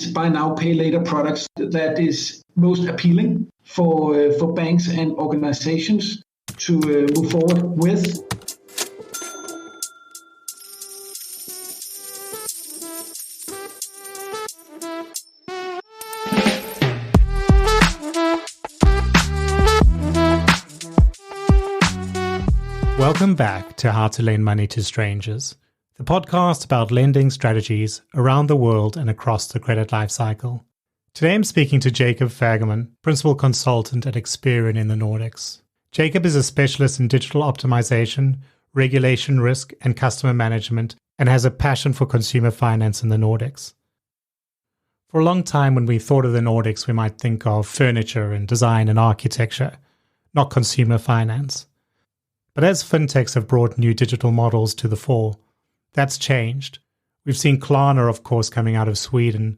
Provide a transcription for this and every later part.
buy now, pay later products that is most appealing for banks and organizations to move forward with. Welcome back to How to Lend Money to Strangers, the podcast about lending strategies around the world and across the credit lifecycle. Today I'm speaking to Jakob Færgeman, Principal Consultant at Experian in the Nordics. Jakob is a specialist in digital optimization, regulation risk, and customer management, and has a passion for consumer finance in the Nordics. For a long time, when we thought of the Nordics, we might think of furniture and design and architecture, not consumer finance. But as fintechs have brought new digital models to the fore, that's changed. We've seen Klarna, of course, coming out of Sweden,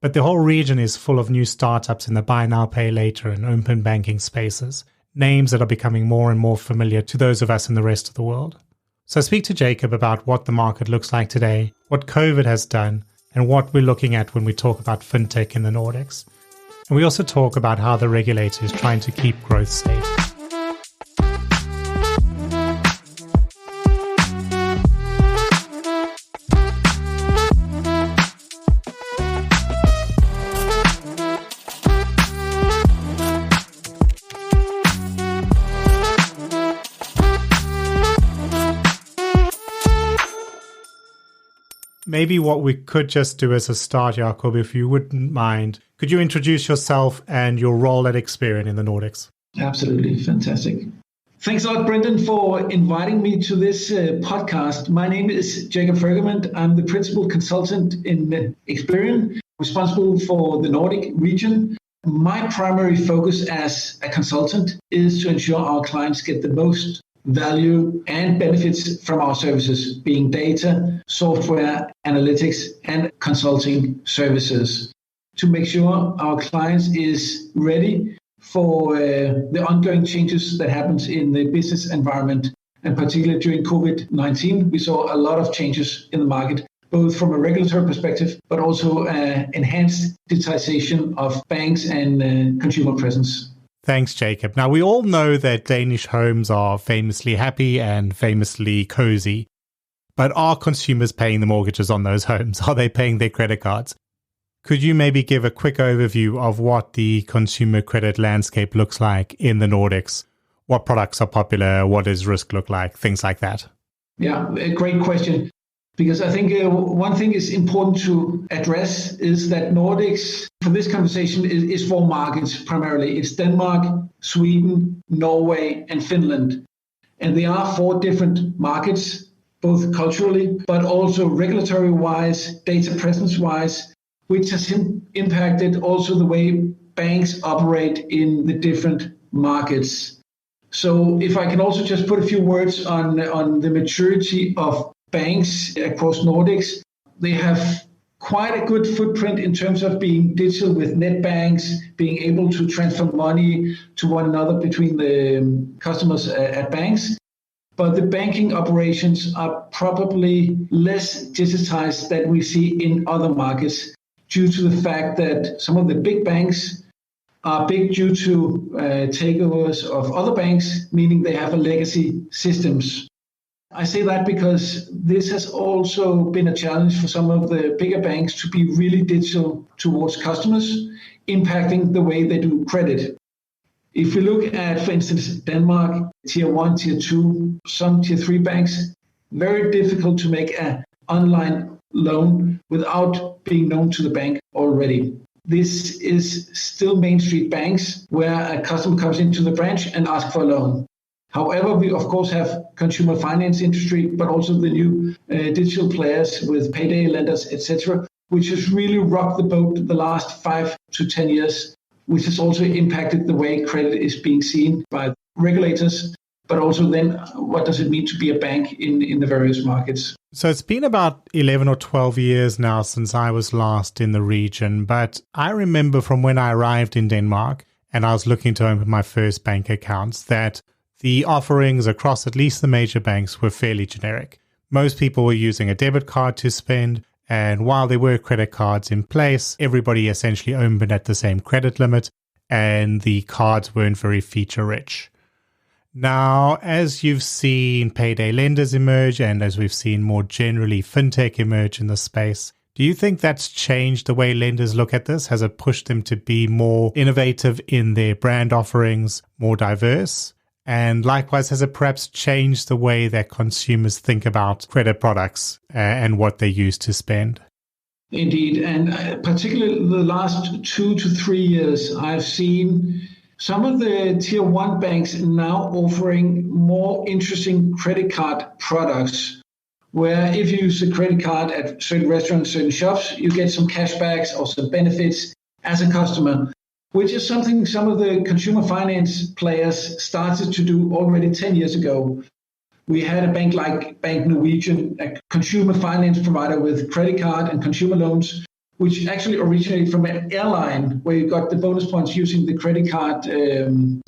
but the whole region is full of new startups in the buy now, pay later and open banking spaces, names that are becoming more and more familiar to those of us in the rest of the world. So I speak to Jakob about what the market looks like today, what COVID has done, and what we're looking at when we talk about fintech in the Nordics. And we also talk about how the regulator is trying to keep growth safe. Maybe what we could just do as a start, Jakob, if you wouldn't mind, could you introduce yourself and your role at Experian in the Nordics? Absolutely. Fantastic. Thanks a lot, Brendan, for inviting me to this podcast. My name is Jakob Færgeman. I'm the Principal Consultant in Experian, responsible for the Nordic region. My primary focus as a consultant is to ensure our clients get the most value and benefits from our services, being data, software, analytics, and consulting services, to make sure our clients is ready for the ongoing changes that happens in the business environment. And particularly during COVID-19, we saw a lot of changes in the market, both from a regulatory perspective, but also enhanced digitization of banks and consumer presence. Thanks, Jakob. Now, we all know that Danish homes are famously happy and famously cozy, but are consumers paying the mortgages on those homes? Are they paying their credit cards? Could you maybe give a quick overview of what the consumer credit landscape looks like in the Nordics? What products are popular? What does risk look like? Things like that. Yeah, a great question. Because I think one thing is important to address is that Nordics, for this conversation, is four markets primarily. It's Denmark, Sweden, Norway, and Finland. And they are four different markets, both culturally, but also regulatory-wise, data presence-wise, which has impacted also the way banks operate in the different markets. So if I can also just put a few words on the maturity of banks across Nordics, they have quite a good footprint in terms of being digital with net banks, being able to transfer money to one another between the customers at banks. But the banking operations are probably less digitized than we see in other markets due to the fact that some of the big banks are big due to takeovers of other banks, meaning they have a legacy systems. I say that because this has also been a challenge for some of the bigger banks to be really digital towards customers, impacting the way they do credit. If you look at, for instance, Denmark, tier 1, tier 2, some tier 3 banks, very difficult to make an online loan without being known to the bank already. This is still Main Street banks where a customer comes into the branch and asks for a loan. However, we of course have consumer finance industry, but also the new digital players with payday lenders, etc., which has really rocked the boat the last 5 to 10 years, which has also impacted the way credit is being seen by regulators, but also then what does it mean to be a bank in the various markets. So it's been about 11 or 12 years now since I was last in the region, but I remember from when I arrived in Denmark and I was looking to open my first bank accounts that the offerings across at least the major banks were fairly generic. Most people were using a debit card to spend, And while there were credit cards in place, everybody essentially opened at the same credit limit, and the cards weren't very feature rich. Now, as you've seen payday lenders emerge, and as we've seen more generally fintech emerge in the space, do you think that's changed the way lenders look at this? Has it pushed them to be more innovative in their brand offerings, more diverse? And likewise, has it perhaps changed the way that consumers think about credit products and what they use to spend? Indeed. And particularly the last 2 to 3 years, I've seen some of the tier one banks now offering more interesting credit card products, where if you use a credit card at certain restaurants, certain shops, you get some cashbacks or some benefits as a customer, which is something some of the consumer finance players started to do already 10 years ago. We had a bank like Bank Norwegian, a consumer finance provider with credit card and consumer loans, which actually originated from an airline where you got the bonus points using the credit card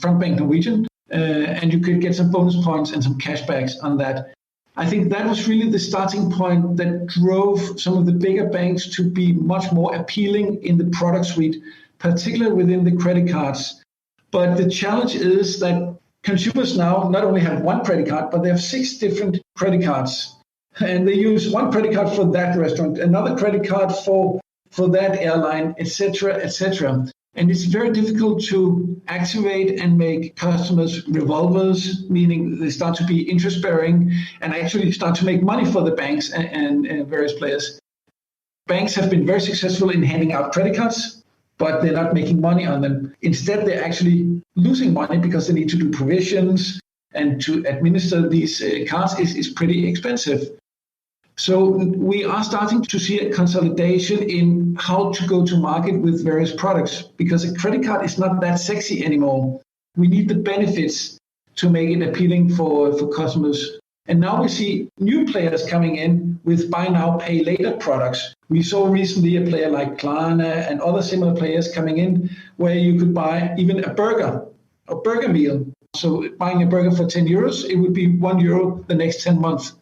from Bank Norwegian, and you could get some bonus points and some cashbacks on that. I think that was really the starting point that drove some of the bigger banks to be much more appealing in the product suite, particularly within the credit cards. But the challenge is that consumers now not only have one credit card, but they have 6 different credit cards. And they use one credit card for that restaurant, another credit card for that airline, etc., etc. And it's very difficult to activate and make customers revolvers, meaning they start to be interest-bearing and actually start to make money for the banks and various players. Banks have been very successful in handing out credit cards, but they're not making money on them. Instead, they're actually losing money because they need to do provisions, and to administer these cards is pretty expensive. So we are starting to see a consolidation in how to go to market with various products, because a credit card is not that sexy anymore. We need the benefits to make it appealing for customers. And now we see new players coming in with buy now, pay later products. We saw recently a player like Klarna and other similar players coming in where you could buy even a burger meal. So buying a burger for 10 euros, it would be €1 the next 10 months.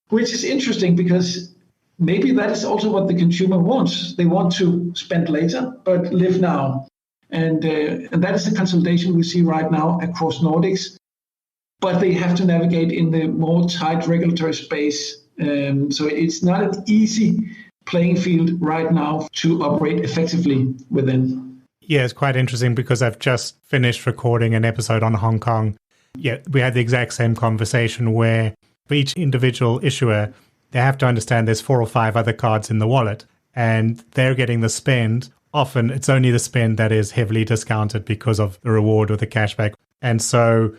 Which is interesting because maybe that is also what the consumer wants. They want to spend later, but live now. And that is the consolidation we see right now across Nordics. But they have to navigate in the more tight regulatory space. So it's not an easy playing field right now to operate effectively within. Yeah, it's quite interesting because I've just finished recording an episode on Hong Kong. Yeah, we had the exact same conversation where for each individual issuer, they have to understand there's 4 or 5 other cards in the wallet, and they're getting the spend. Often it's only the spend that is heavily discounted because of the reward or the cashback. And so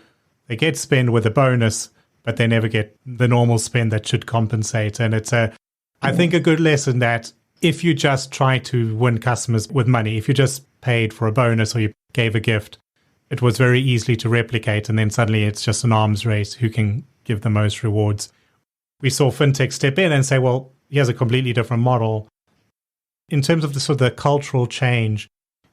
they get spend with a bonus, but they never get the normal spend that should compensate. And it's I think a good lesson that if you just try to win customers with money, if you just paid for a bonus or you gave a gift, it was very easily to replicate. And then suddenly it's just an arms race who can give the most rewards. We saw fintech step in and say, well, here's a completely different model. In terms of the sort of the cultural change,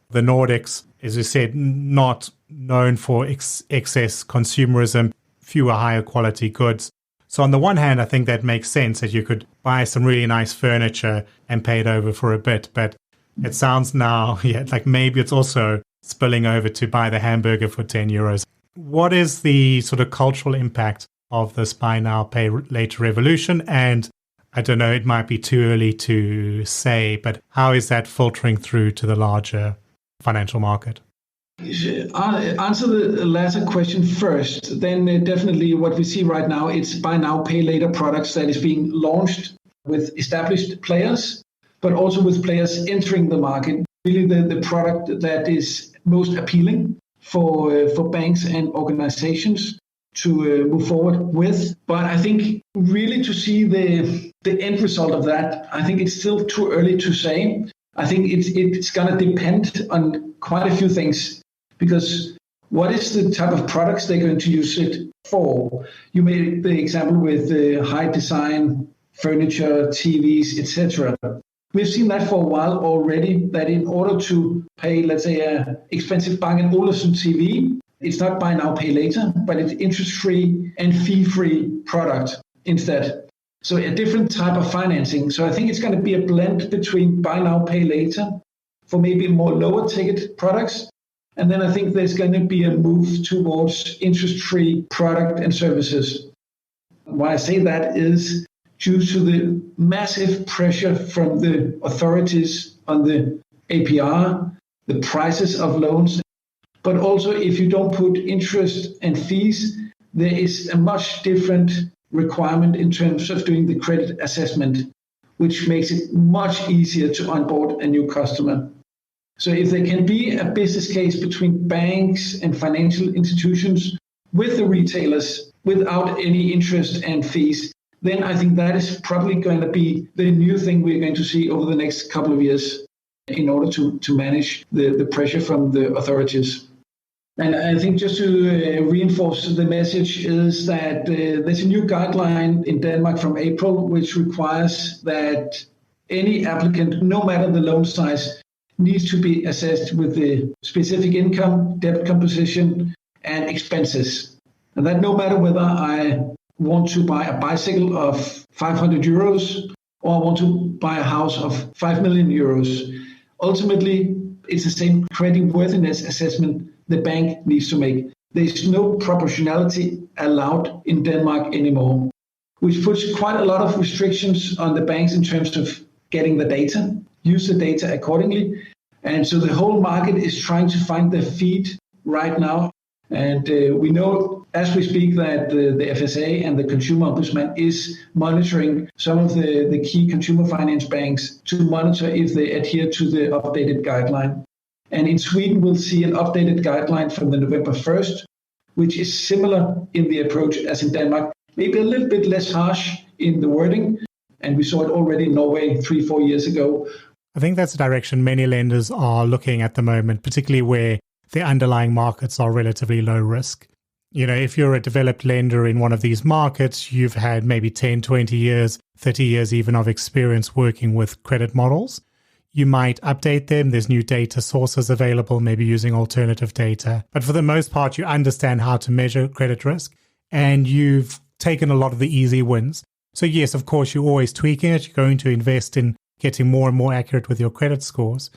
the Nordics, as you said, not known for excess consumerism, fewer higher quality goods. So on the one hand, I think that makes sense that you could buy some really nice furniture and pay it over for a bit. But it sounds now, like maybe it's also spilling over to buy the hamburger for 10 euros. What is the sort of cultural impact of this buy now, pay later revolution? And I don't know, it might be too early to say, but how is that filtering through to the larger financial market? I'll answer the latter question first. Then definitely what we see right now, it's buy now, pay later products that is being launched with established players, but also with players entering the market. Really the product that is most appealing for banks and organizations to move forward with. But I think really to see the end result of that, I think it's still too early to say. I think it's going to depend on quite a few things, because what is the type of products they're going to use it for? You made the example with the high design, furniture, TVs, etc. We've seen that for a while already, that in order to pay, let's say, an expensive Bang & Olufsen TV, it's not buy now, pay later, but it's interest-free and fee-free product instead. So a different type of financing. So I think it's going to be a blend between buy now, pay later for maybe more lower ticket products. And then I think there's going to be a move towards interest-free product and services. Why I say that is due to the massive pressure from the authorities on the APR, the prices of loans, but also if you don't put interest and fees, there is a much different requirement in terms of doing the credit assessment, which makes it much easier to onboard a new customer. So if there can be a business case between banks and financial institutions with the retailers without any interest and fees, then I think that is probably going to be the new thing we're going to see over the next couple of years in order to manage the pressure from the authorities. And I think just to reinforce the message is that there's a new guideline in Denmark from April, which requires that any applicant, no matter the loan size, needs to be assessed with the specific income, debt composition, and expenses. And that no matter whether I want to buy a bicycle of 500 euros or I want to buy a house of 5 million euros, ultimately it's the same creditworthiness assessment the bank needs to make. There's no proportionality allowed in Denmark anymore, which puts quite a lot of restrictions on the banks in terms of getting the data, use the data accordingly. And so the whole market is trying to find their feet right now. And we know as we speak that the FSA and the Consumer Ombudsman is monitoring some of the key consumer finance banks to monitor if they adhere to the updated guideline. And in Sweden, we'll see an updated guideline from the November 1st, which is similar in the approach as in Denmark, maybe a little bit less harsh in the wording. And we saw it already in Norway 3-4 years ago. I think that's the direction many lenders are looking at the moment, particularly where the underlying markets are relatively low risk. You know, if you're a developed lender in one of these markets, you've had maybe 10, 20 years, 30 years even of experience working with credit models. You might update them. There's new data sources available, maybe using alternative data. But for the most part, you understand how to measure credit risk and you've taken a lot of the easy wins. So yes, of course, you're always tweaking it. You're going to invest in getting more and more accurate with your credit scores.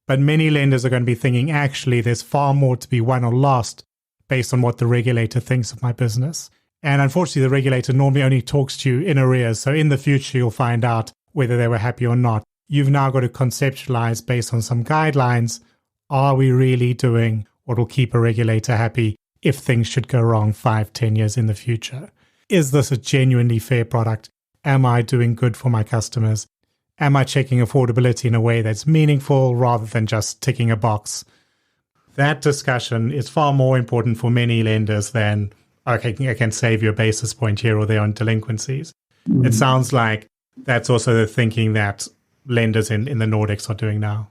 But many lenders are going to be thinking, actually, there's far more to be won or lost based on what the regulator thinks of my business. And unfortunately, the regulator normally only talks to you in arrears. So in the future, you'll find out whether they were happy or not. You've now got to conceptualize based on some guidelines. Are we really doing what will keep a regulator happy if things should go wrong 5-10 years in the future? Is this a genuinely fair product? Am I doing good for my customers? Am I checking affordability in a way that's meaningful rather than just ticking a box? That discussion is far more important for many lenders than, okay, I can save you a basis point here or there on delinquencies. It sounds like that's also the thinking that lenders in the Nordics are doing now.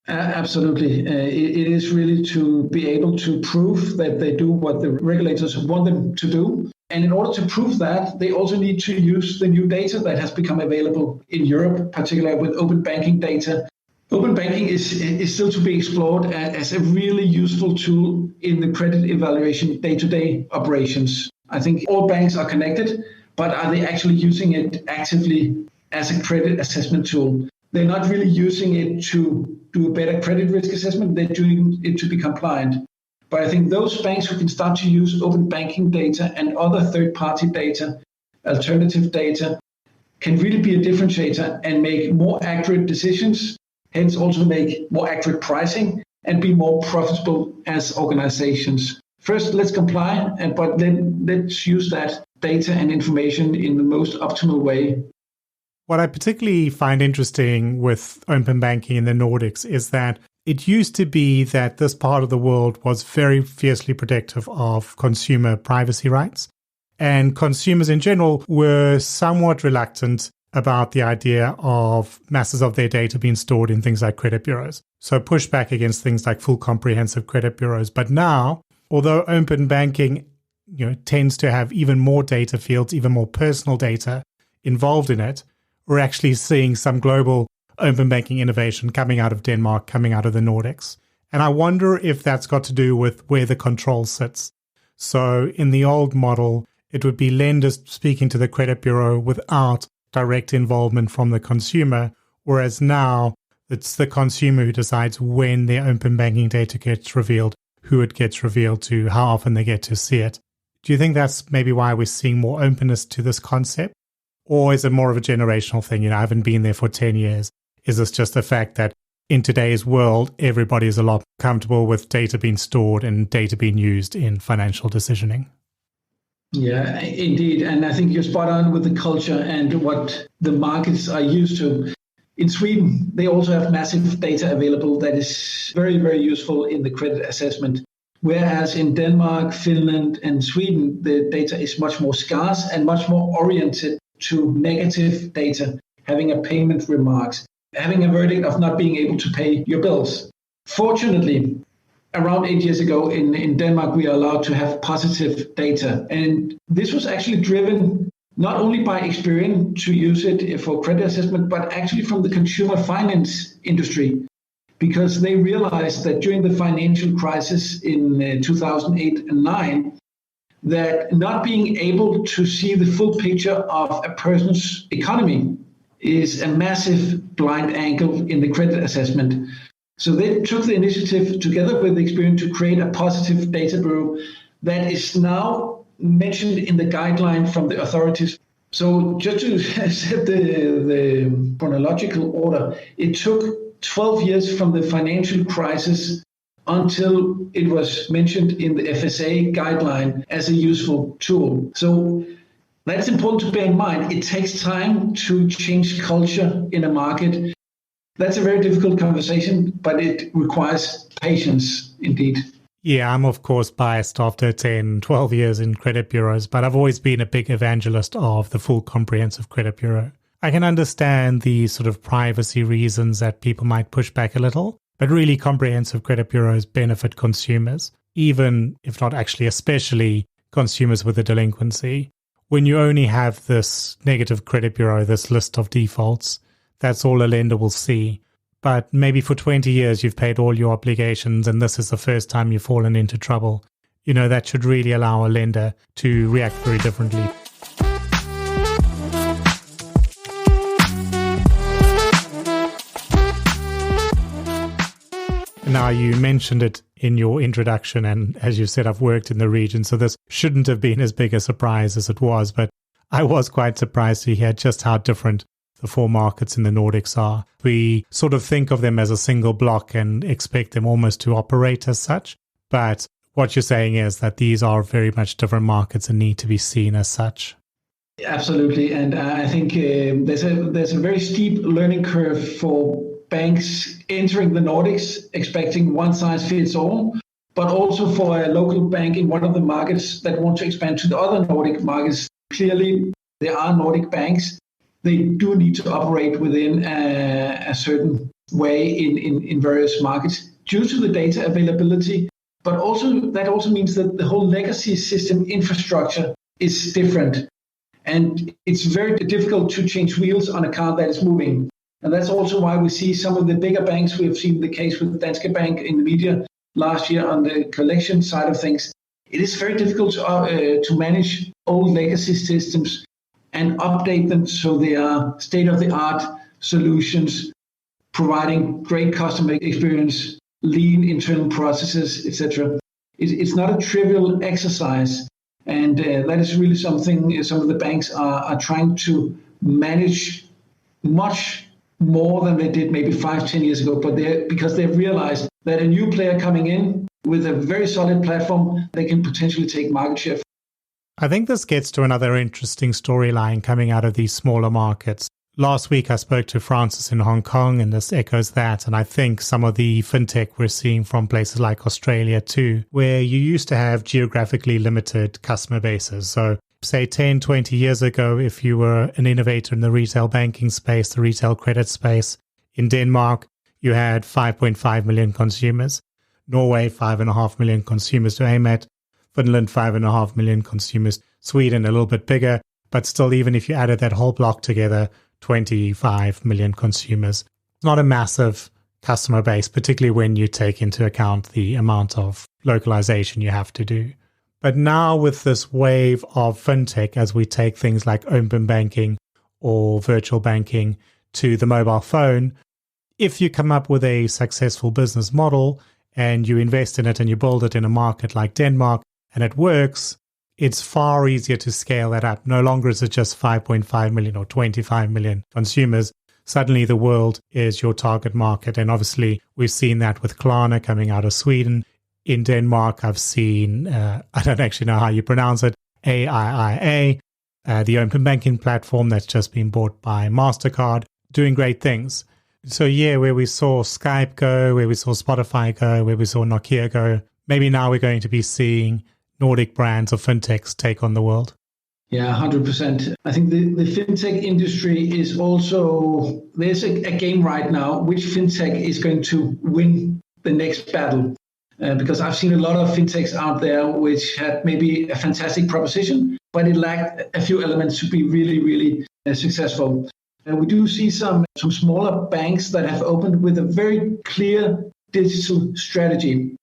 Absolutely. It is really to be able to prove that they do what the regulators want them to do. And in order to prove that, they also need to use the new data that has become available in Europe, particularly with open banking data. Open banking is still to be explored as a really useful tool in the credit evaluation day-to-day operations. I think all banks are connected, but are they actually using it actively as a credit assessment tool? They're not really using it to do a better credit risk assessment. They're doing it to be compliant. But I think those banks who can start to use open banking data and other third-party data, alternative data, can really be a differentiator and make more accurate decisions, hence also make more accurate pricing and be more profitable as organizations. First, let's comply, but then let's use that data and information in the most optimal way. What I particularly find interesting with open banking in the Nordics is that it used to be that this part of the world was very fiercely protective of consumer privacy rights. And consumers in general were somewhat reluctant about the idea of masses of their data being stored in things like credit bureaus. So pushback against things like full comprehensive credit bureaus. But now, although open banking tends to have even more data fields, even more personal data involved in it, we're actually seeing some global open banking innovation coming out of Denmark, coming out of the Nordics. And I wonder if that's got to do with where the control sits. So in the old model, it would be lenders speaking to the credit bureau without direct involvement from the consumer, whereas now it's the consumer who decides when their open banking data gets revealed, who it gets revealed to, how often they get to see it. Do you think that's maybe why we're seeing more openness to this concept? Or is it more of a generational thing? I haven't been there for 10 years. Is this just the fact that in today's world, everybody is a lot comfortable with data being stored and data being used in financial decisioning? Yeah, indeed. And I think you're spot on with the culture and what the markets are used to. In Sweden, they also have massive data available that is very, very useful in the credit assessment. Whereas in Denmark, Finland, and Sweden, the data is much more scarce and much more oriented to negative data, having a payment remarks, having a verdict of not being able to pay your bills. Fortunately, around 8 years ago in Denmark, we are allowed to have positive data. And this was actually driven not only by Experian to use it for credit assessment, but actually from the consumer finance industry, because they realized that during the financial crisis in 2008 and 2009, that not being able to see the full picture of a person's economy is a massive blind angle in the credit assessment. So they took the initiative together with Experian to create a positive data bureau that is now mentioned in the guideline from the authorities. So just to set the chronological order, it took 12 years from the financial crisis until it was mentioned in the FSA guideline as a useful tool. So that's important to bear in mind. It takes time to change culture in a market. That's a very difficult conversation, but it requires patience indeed. Yeah, I'm of course biased after 10, 12 years in credit bureaus, but I've always been a big evangelist of the full comprehensive credit bureau. I can understand the sort of privacy reasons that people might push back a little, but really comprehensive credit bureaus benefit consumers, even if not actually especially consumers with a delinquency. When you only have this negative credit bureau, this list of defaults, that's all a lender will see. But maybe for 20 years you've paid all your obligations and this is the first time you've fallen into trouble. That should really allow a lender to react very differently. Now, you mentioned it in your introduction, and as you said, I've worked in the region, so this shouldn't have been as big a surprise as it was, but I was quite surprised to hear just how different the four markets in the Nordics are. We sort of think of them as a single block and expect them almost to operate as such. But what you're saying is that these are very much different markets and need to be seen as such. Absolutely. And I think there's a very steep learning curve for banks entering the Nordics, expecting one size fits all, but also for a local bank in one of the markets that want to expand to the other Nordic markets. Clearly, there are Nordic banks. They do need to operate within a certain way in various markets due to the data availability. But also that also means that the whole legacy system infrastructure is different. And it's very difficult to change wheels on a car that is moving. And that's also why we see some of the bigger banks. We have seen the case with Danske Bank in the media last year on the collection side of things. It is very difficult to manage old legacy systems and update them so they are state-of-the-art solutions, providing great customer experience, lean internal processes, etc. It's not a trivial exercise, and that is really something some of the banks are trying to manage much more than they did maybe 5-10 years ago, but because they've realized that a new player coming in with a very solid platform, they can potentially take market share. I think this gets to another interesting storyline coming out of these smaller markets. Last week, I spoke to Francis in Hong Kong, and this echoes that. And I think some of the fintech we're seeing from places like Australia too, where you used to have geographically limited customer bases. So say 10, 20 years ago, if you were an innovator in the retail banking space, the retail credit space, in Denmark, you had 5.5 million consumers. Norway, 5.5 million consumers to aim at. Finland, 5.5 million consumers. Sweden, a little bit bigger, but still, even if you added that whole block together, 25 million consumers. It's not a massive customer base, particularly when you take into account the amount of localization you have to do. But now with this wave of fintech, as we take things like open banking or virtual banking to the mobile phone, if you come up with a successful business model and you invest in it and you build it in a market like Denmark and it works, it's far easier to scale that up. No longer is it just 5.5 million or 25 million consumers. Suddenly the world is your target market. And obviously we've seen that with Klarna coming out of Sweden. In Denmark, I've seen, I don't actually know how you pronounce it, AIIA, the open banking platform that's just been bought by MasterCard, doing great things. So yeah, where we saw Skype go, where we saw Spotify go, where we saw Nokia go, maybe now we're going to be seeing Nordic brands or fintechs take on the world. Yeah, 100%. I think the fintech industry is also, there's a game right now, which fintech is going to win the next battle. Because I've seen a lot of fintechs out there which had maybe a fantastic proposition, but it lacked a few elements to be really, really successful. We do see some smaller banks that have opened with a very clear digital strategy.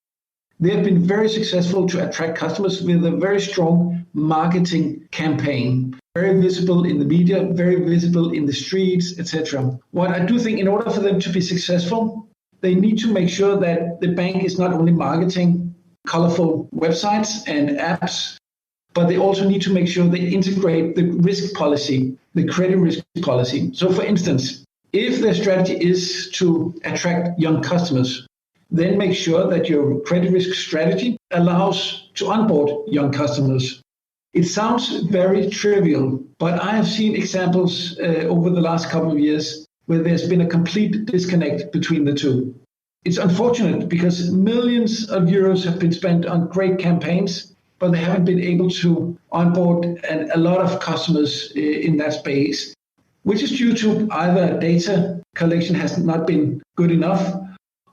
They have been very successful to attract customers with a very strong marketing campaign, very visible in the media, very visible in the streets, etc. What I do think in order for them to be successful, they need to make sure that the bank is not only marketing colorful websites and apps, but they also need to make sure they integrate the risk policy, the credit risk policy. So for instance, if their strategy is to attract young customers, then make sure that your credit risk strategy allows to onboard young customers. It sounds very trivial, but I have seen examples over the last couple of years where there's been a complete disconnect between the two. It's unfortunate because millions of euros have been spent on great campaigns, but they haven't been able to onboard a lot of customers in that space, which is due to either data collection has not been good enough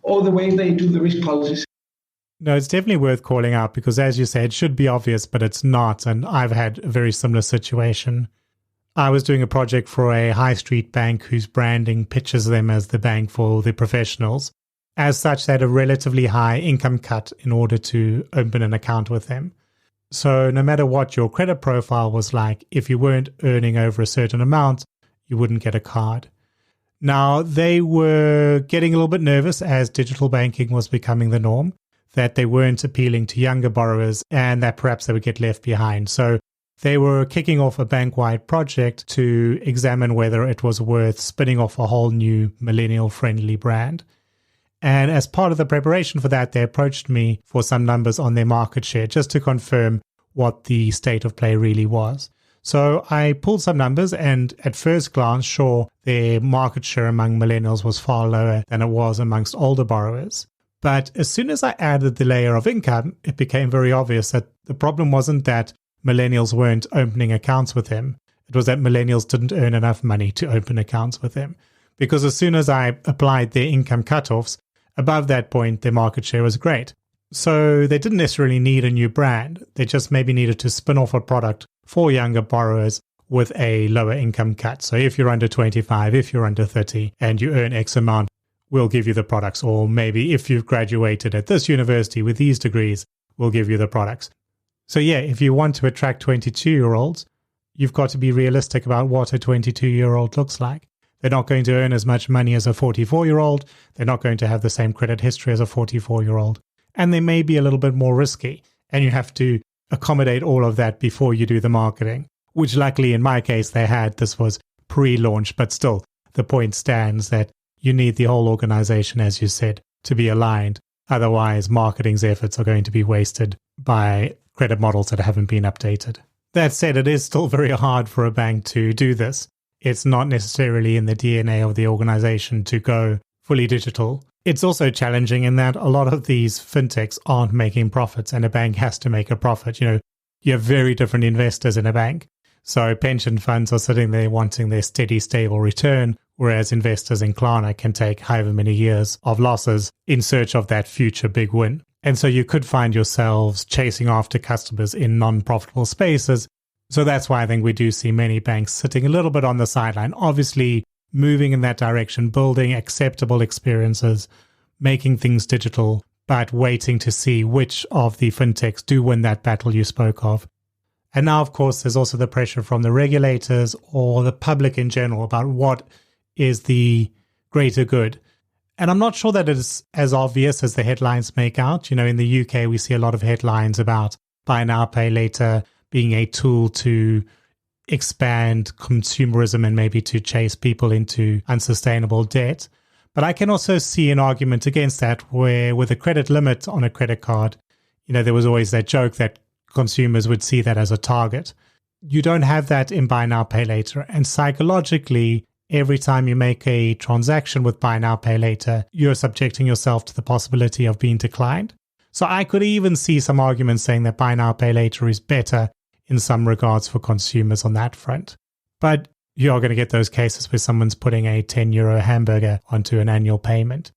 or the way they do the risk policies. No, it's definitely worth calling out because, as you say, it should be obvious, but it's not. And I've had a very similar situation. I was doing a project for a high street bank whose branding pitches them as the bank for the professionals. As such, they had a relatively high income cut in order to open an account with them. So no matter what your credit profile was like, if you weren't earning over a certain amount, you wouldn't get a card. Now, they were getting a little bit nervous as digital banking was becoming the norm, that they weren't appealing to younger borrowers and that perhaps they would get left behind. So they were kicking off a bank-wide project to examine whether it was worth spinning off a whole new millennial-friendly brand. And as part of the preparation for that, they approached me for some numbers on their market share just to confirm what the state of play really was. So I pulled some numbers and at first glance, sure, their market share among millennials was far lower than it was amongst older borrowers. But as soon as I added the layer of income, it became very obvious that the problem wasn't that millennials weren't opening accounts with them. It was that millennials didn't earn enough money to open accounts with them. Because as soon as I applied their income cutoffs, above that point, their market share was great. So they didn't necessarily need a new brand. They just maybe needed to spin off a product for younger borrowers with a lower income cut. So if you're under 25, if you're under 30, and you earn X amount, we'll give you the products. Or maybe if you've graduated at this university with these degrees, we'll give you the products. So yeah, if you want to attract 22-year-olds, you've got to be realistic about what a 22-year-old looks like. They're not going to earn as much money as a 44-year-old. They're not going to have the same credit history as a 44-year-old. And they may be a little bit more risky. And you have to accommodate all of that before you do the marketing, which luckily in my case they had. This was pre-launch, but still the point stands that you need the whole organization, as you said, to be aligned. Otherwise, marketing's efforts are going to be wasted by credit models that haven't been updated. That said, it is still very hard for a bank to do this. It's not necessarily in the DNA of the organization to go fully digital. It's also challenging in that a lot of these fintechs aren't making profits and a bank has to make a profit. You have very different investors in a bank. So pension funds are sitting there wanting their steady, stable return, whereas investors in Klarna can take however many years of losses in search of that future big win. And so you could find yourselves chasing after customers in non-profitable spaces. So that's why I think we do see many banks sitting a little bit on the sideline, obviously moving in that direction, building acceptable experiences, making things digital, but waiting to see which of the fintechs do win that battle you spoke of. And now, of course, there's also the pressure from the regulators or the public in general about what is the greater good. And I'm not sure that it's as obvious as the headlines make out. In the UK, we see a lot of headlines about buy now, pay later being a tool to expand consumerism and maybe to chase people into unsustainable debt. But I can also see an argument against that where with a credit limit on a credit card, there was always that joke that consumers would see that as a target. You don't have that in buy now, pay later. And psychologically, every time you make a transaction with buy now, pay later, you're subjecting yourself to the possibility of being declined. So I could even see some arguments saying that buy now, pay later is better in some regards for consumers on that front. But you are going to get those cases where someone's putting a €10 hamburger onto an annual payment.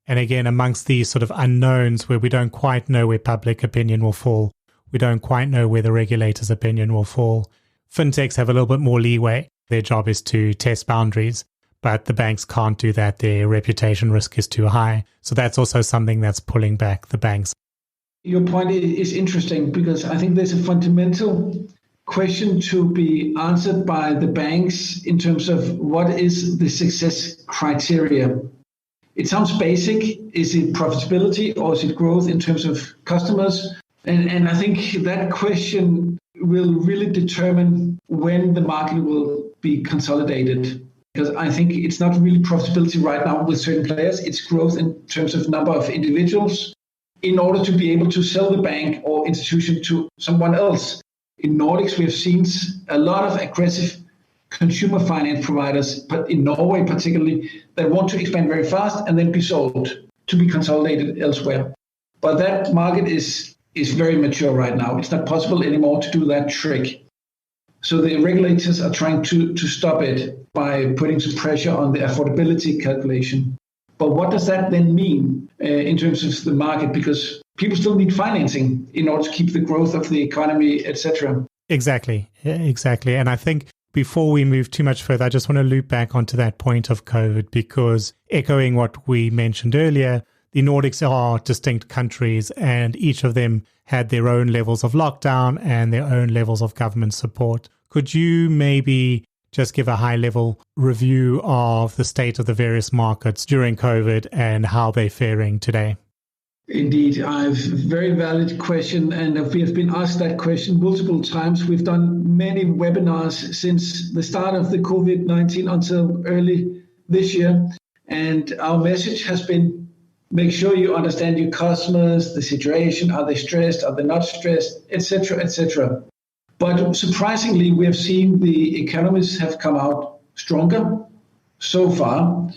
And again, amongst these sort of unknowns where we don't quite know where public opinion will fall, we don't quite know where the regulator's opinion will fall, fintechs have a little bit more leeway. Their job is to test boundaries, but the banks can't do that. Their reputation risk is too high. So that's also something that's pulling back the banks. Your point is interesting because I think there's a fundamental question to be answered by the banks in terms of what is the success criteria. It sounds basic. Is it profitability or is it growth in terms of customers? And I think that question will really determine when the market will be consolidated. Because I think it's not really profitability right now with certain players. It's growth in terms of number of individuals in order to be able to sell the bank or institution to someone else. In Nordics, we have seen a lot of aggressive consumer finance providers, but in Norway particularly, that want to expand very fast and then be sold to be consolidated elsewhere. But that market is very mature right now. It's not possible anymore to do that trick. So the regulators are trying to stop it by putting some pressure on the affordability calculation. But what does that then mean in terms of the market? Because people still need financing in order to keep the growth of the economy, etc. Exactly. And I think before we move too much further, I just want to loop back onto that point of COVID, because echoing what we mentioned earlier, the Nordics are distinct countries and each of them had their own levels of lockdown and their own levels of government support. Could you maybe just give a high-level review of the state of the various markets during COVID and how they're faring today? Indeed, a very valid question, and we have been asked that question multiple times. We've done many webinars since the start of the COVID-19 until early this year, and our message has been, make sure you understand your customers, the situation, are they stressed, are they not stressed, etc., etc. But surprisingly, we have seen the economies have come out stronger so far,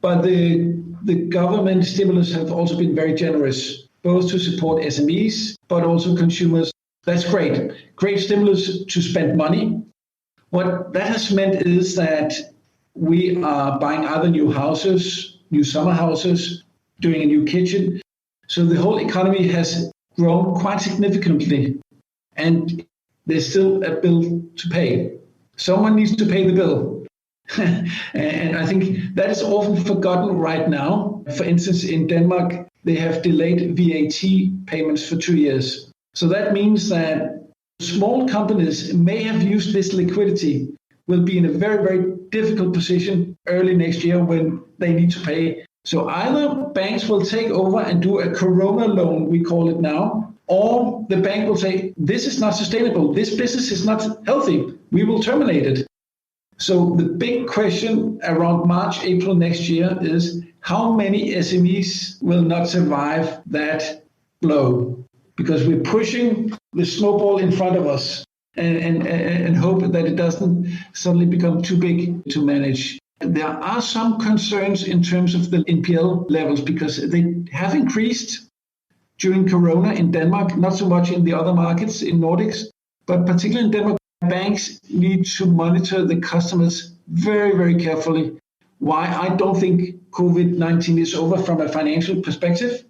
but the government stimulus have also been very generous, both to support SMEs, but also consumers. That's great. Great stimulus to spend money. What that has meant is that we are buying other new houses, new summer houses, doing a new kitchen. So the whole economy has grown quite significantly. And there's still a bill to pay. Someone needs to pay the bill. And I think that is often forgotten right now. For instance, in Denmark, they have delayed VAT payments for 2 years. So that means that small companies may have used this liquidity, will be in a very, very difficult position early next year when they need to pay. So either banks will take over and do a corona loan, we call it now, or the bank will say, this is not sustainable. This business is not healthy. We will terminate it. So the big question around March, April next year is how many SMEs will not survive that blow? Because we're pushing the snowball in front of us and hope that it doesn't suddenly become too big to manage. There are some concerns in terms of the NPL levels because they have increased during Corona in Denmark, not so much in the other markets in Nordics, but particularly in Denmark, banks need to monitor the customers very, very carefully. Why? I don't think COVID-19 is over from a financial perspective,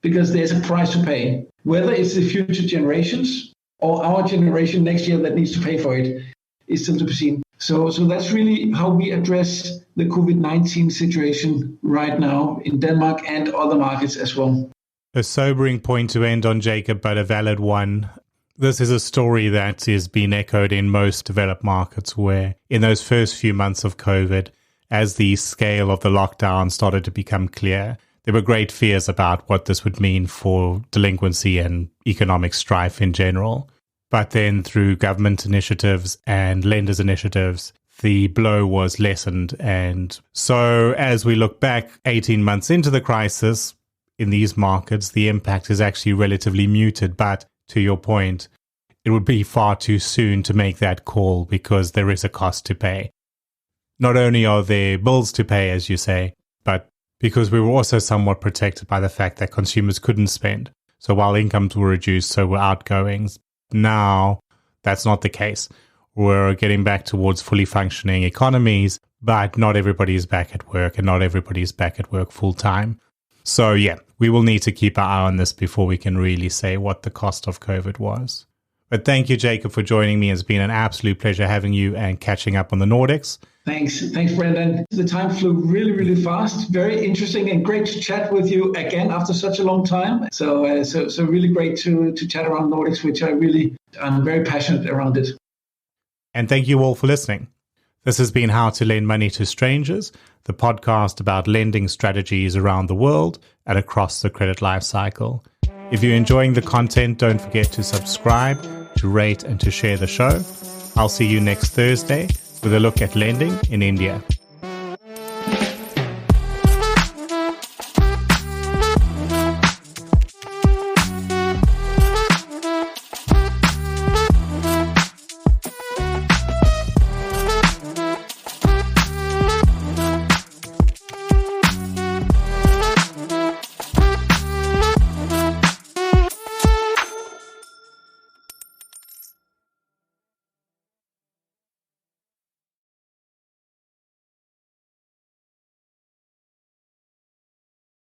because there's a price to pay. Whether it's the future generations or our generation next year that needs to pay for it is still to be seen. So that's really how we address the COVID-19 situation right now in Denmark and other markets as well. A sobering point to end on, Jakob, but a valid one. This is a story that is being echoed in most developed markets where in those first few months of COVID, as the scale of the lockdown started to become clear, there were great fears about what this would mean for delinquency and economic strife in general. But then through government initiatives and lenders' initiatives, the blow was lessened. And so as we look back 18 months into the crisis, in these markets, the impact is actually relatively muted. But to your point, it would be far too soon to make that call because there is a cost to pay. Not only are there bills to pay, as you say, but because we were also somewhat protected by the fact that consumers couldn't spend. So while incomes were reduced, so were outgoings. Now, that's not the case. We're getting back towards fully functioning economies, but not everybody is back at work and not everybody is back at work full time. So yeah, we will need to keep our eye on this before we can really say what the cost of COVID was. But thank you, Jakob, for joining me. It's been an absolute pleasure having you and catching up on the Nordics. Thanks, Brendan. The time flew really, really fast. Very interesting and great to chat with you again after such a long time. So really great to chat around Nordics, which I'm very passionate around it. And thank you all for listening. This has been How to Lend Money to Strangers, the podcast about lending strategies around the world and across the credit life cycle. If you're enjoying the content, don't forget to subscribe, to rate and to share the show. I'll see you next Thursday with a look at lending in India.